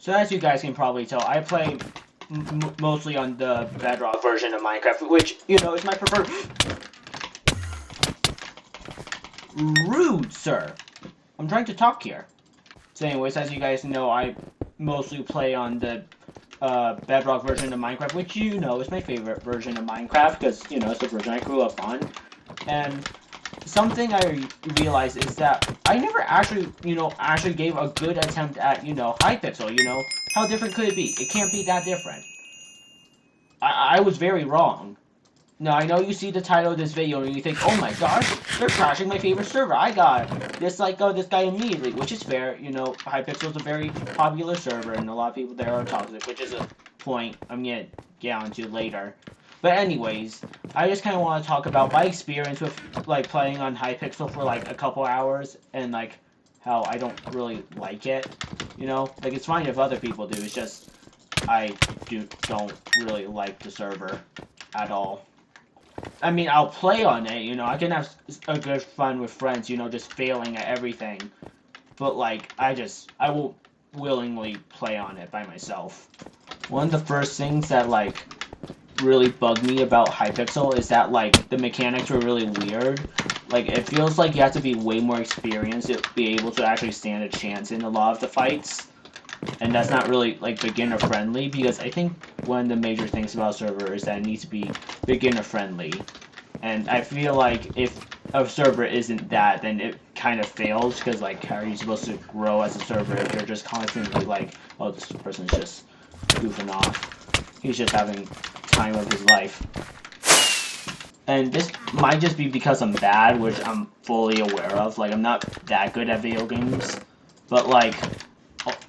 So as you guys can probably tell, I play mostly on the Bedrock version of Minecraft, which, you know, is my preferred... Rude, sir! I'm trying to talk here. So anyways, as you guys know, I mostly play on the Bedrock version of Minecraft, which, you know, is my favorite version of Minecraft, because, you know, it's the version I grew up on. And something I realized is that I never actually, you know, gave a good attempt at, you know, Hypixel, you know? How different could it be? It can't be that different. I was very wrong. Now, I know you see the title of this video and you think, oh my gosh, they're crashing my favorite server. I got this guy immediately, which is fair. You know, Hypixel is a very popular server and a lot of people there are toxic, which is a point I'm going to get onto later. But anyways, I just kind of want to talk about my experience with, like, playing on Hypixel for, like, a couple hours and, like, how I don't really like it, you know? Like, it's fine if other people do, it's just I don't really like the server at all. I mean, I'll play on it, you know, I can have a good fun with friends, you know, just failing at everything. But, like, I won't willingly play on it by myself. One of the first things that, like, really bugged me about Hypixel is that, like, the mechanics were really weird. Like, it feels like you have to be way more experienced to be able to actually stand a chance in a lot of the fights. And that's not really, like, beginner-friendly, because I think one of the major things about a server is that it needs to be beginner-friendly. And I feel like if a server isn't that, then it kind of fails, because, like, how are you supposed to grow as a server if you're just constantly like, oh, this person's just goofing off. He's just having time of his life. And this might just be because I'm bad, which I'm fully aware of. Like, I'm not that good at video games, but, like,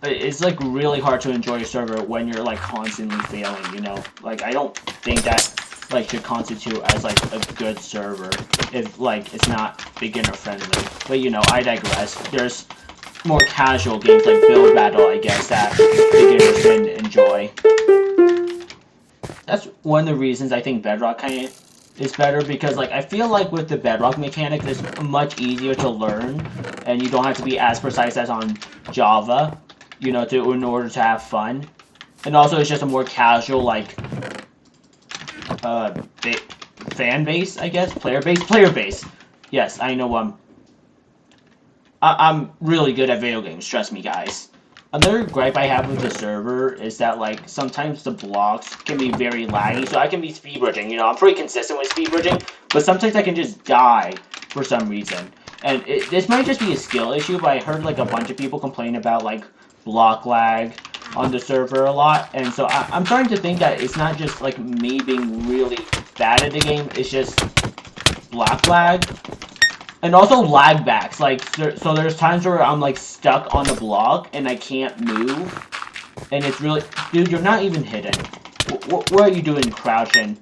it's, like, really hard to enjoy a server when you're, like, constantly failing, you know? Like, I don't think that, like, should constitute as, like, a good server if, like, it's not beginner-friendly. But, you know, I digress. There's more casual games, like Build Battle, I guess, that beginners can enjoy. That's one of the reasons I think Bedrock kind of is better, because, like, I feel like with the Bedrock mechanic, it's much easier to learn, and you don't have to be as precise as on Java, you know, in order to have fun. And also, it's just a more casual, like, fan base, I guess? Player base. Yes, I know, I'm really good at video games, trust me, guys. Another gripe I have with the server is that, like, sometimes the blocks can be very laggy, so I can be speedbridging, you know, I'm pretty consistent with speedbridging, but sometimes I can just die for some reason. And this might just be a skill issue, but I heard, like, a bunch of people complain about, like, block lag on the server a lot, and so I'm starting to think that it's not just, like, me being really bad at the game, it's just block lag. And also lag backs, like, so there's times where I'm, like, stuck on the block and I can't move, and it's really, dude, you're not even hidden. What are you doing crouching?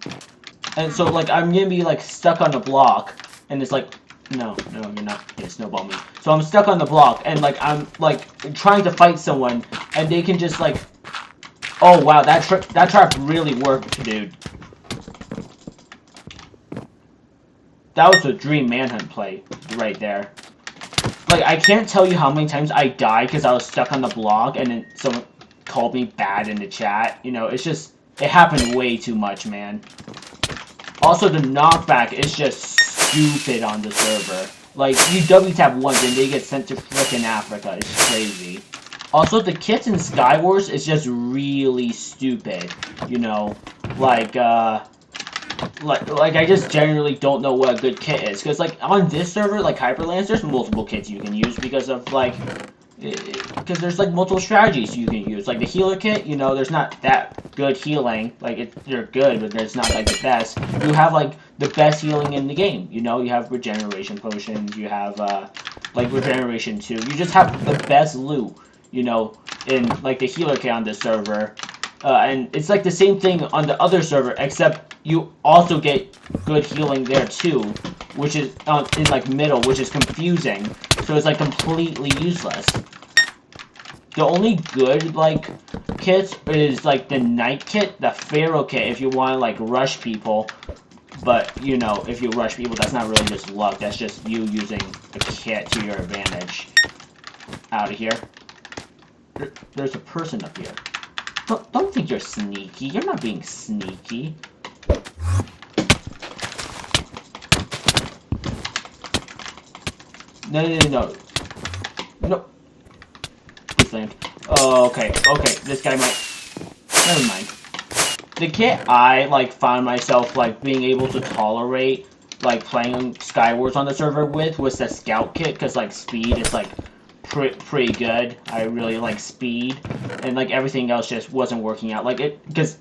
And so, like, I'm gonna be, like, stuck on the block, and it's like, no, you're not gonna snowball me. So I'm stuck on the block, and, like, I'm, like, trying to fight someone, and they can just, like, oh, wow, that trap really worked, dude. That was a dream manhunt play right there. Like, I can't tell you how many times I died because I was stuck on the block and then someone called me bad in the chat. You know, it's just, it happened way too much, man. Also, the knockback is just stupid on the server. Like, you W-tap once and they get sent to frickin' Africa. It's crazy. Also, the kits in Skywars is just really stupid. You know, like I just generally don't know what a good kit is, because, like, on this server, like Hyperlands, there's multiple kits you can use because of, like, because there's, like, multiple strategies you can use. Like, the healer kit, you know, there's not that good healing. Like, they're good, but it's not, like, the best. You have, like, the best healing in the game, you know? You have regeneration potions, you have, like, regeneration 2. You just have the best loot, you know, in, like, the healer kit on this server. And it's, like, the same thing on the other server, except you also get good healing there too, which is in, like, middle, which is confusing, so it's, like, completely useless. The only good, like, kits is, like, the Knight kit, the Pharaoh kit, if you want to, like, rush people, but, you know, if you rush people, that's not really just luck, that's just you using the kit to your advantage. Out of here. There's a person up here. Don't think you're sneaky. You're not being sneaky. No. No. Please land. Oh, okay. This guy might. Never mind. The kit I like found myself like being able to tolerate like playing Skywars on the server with was the scout kit, because like speed is like pretty good. I really like speed, and like everything else just wasn't working out. Like it, because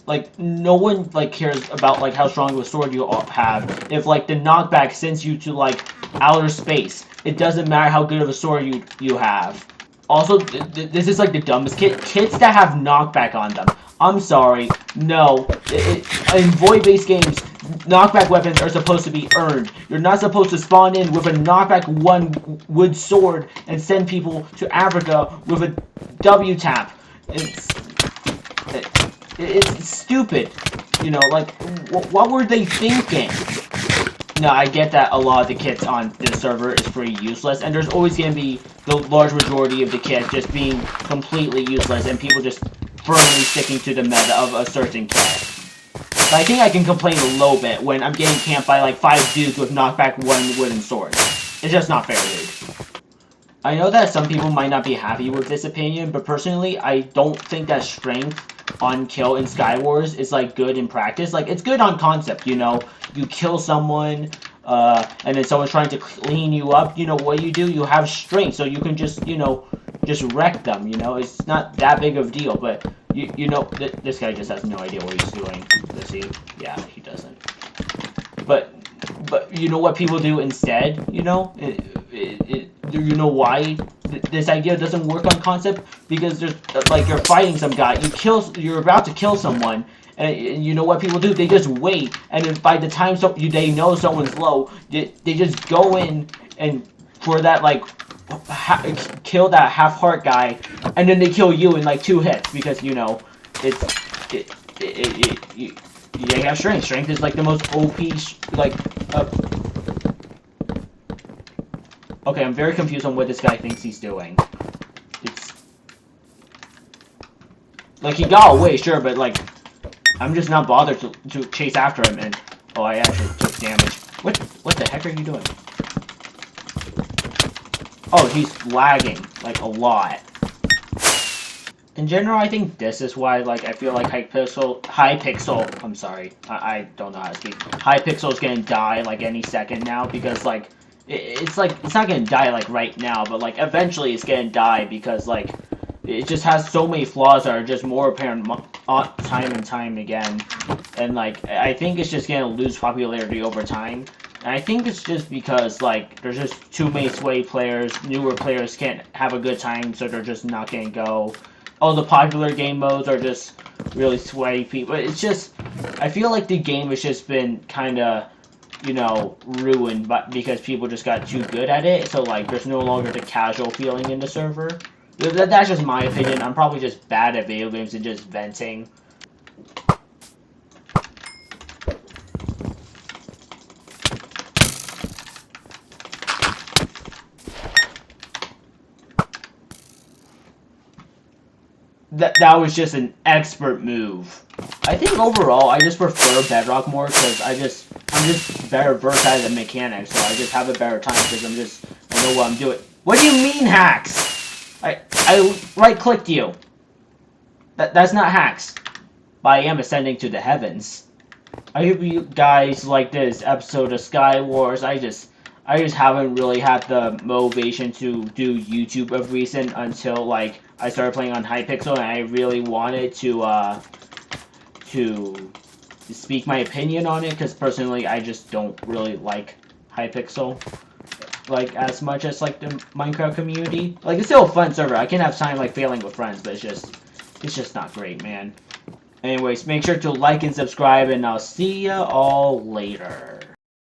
like no one like cares about like how strong of a sword you have if like the knockback sends you to like outer space. It doesn't matter how good of a sword you have. Also, this is like the dumbest kits that have knockback on them. I'm sorry, no. In void-based games, knockback weapons are supposed to be earned. You're not supposed to spawn in with a knockback 1 wood sword and send people to Africa with a W tap. It's stupid. You know, like, what were they thinking? No, I get that a lot of the kits on this server is pretty useless, and there's always going to be the large majority of the kit just being completely useless, and people just firmly sticking to the meta of a certain kit. But I think I can complain a little bit when I'm getting camped by like 5 dudes with knockback 1 wooden swords. It's just not fair, dude. I know that some people might not be happy with this opinion, but personally, I don't think that strength on kill in Skywars is like good in practice. Like, it's good on concept, you know. You kill someone, and then someone's trying to clean you up, you know, what do? You have strength, so you can just, you know, just wreck them, you know. It's not that big of a deal, but, you know, this guy just has no idea what he's doing. Does he? Yeah, he doesn't. But you know what people do instead, you know? You know why this idea doesn't work on concept? Because there's, like, you're fighting some guy, you're about to kill someone, and you know what people do? They just wait, and then by the time they know someone's low, they just go in and for that, like, kill that half-heart guy, and then they kill you in like 2 hits, because, you know, you have strength. Strength is like the most OP, like, okay, I'm very confused on what this guy thinks he's doing. It's like, he got away, sure, but like, I'm just not bothered to chase after him, and oh, I actually took damage. What the heck are you doing? Oh, he's lagging like a lot. In general, I think this is why, like, I feel like Hypixel, I'm sorry, I don't know how to speak. Hypixel is gonna die like any second now, because like it's not gonna die like right now, but like eventually it's gonna die, because like it just has so many flaws that are just more apparent time and time again, and like I think it's just gonna lose popularity over time. And I think it's just because like there's just too many sway players, newer players can't have a good time, so they're just not gonna go. All the popular game modes are just really sway people. It's just, I feel like the game has just been kind of, you know, ruined because people just got too good at it. So like there's no longer the casual feeling in the server. That's just my opinion. I'm probably just bad at video games and just venting. That was just an expert move. I think overall I just prefer Bedrock more, because I'm just better versed at the mechanics, so I just have a better time because I know what I'm doing. What do you mean hacks? I right clicked you. That's not hacks. But I am ascending to the heavens. I hope you guys like this episode of Skywars. I just haven't really had the motivation to do YouTube of recent until like I started playing on Hypixel, and I really wanted to speak my opinion on it, because personally I just don't really like Hypixel like as much as like the Minecraft community. Like, it's still a fun server. I can have time like failing with friends, but it's just not great, man. Anyways, make sure to like and subscribe, and I'll see ya all later.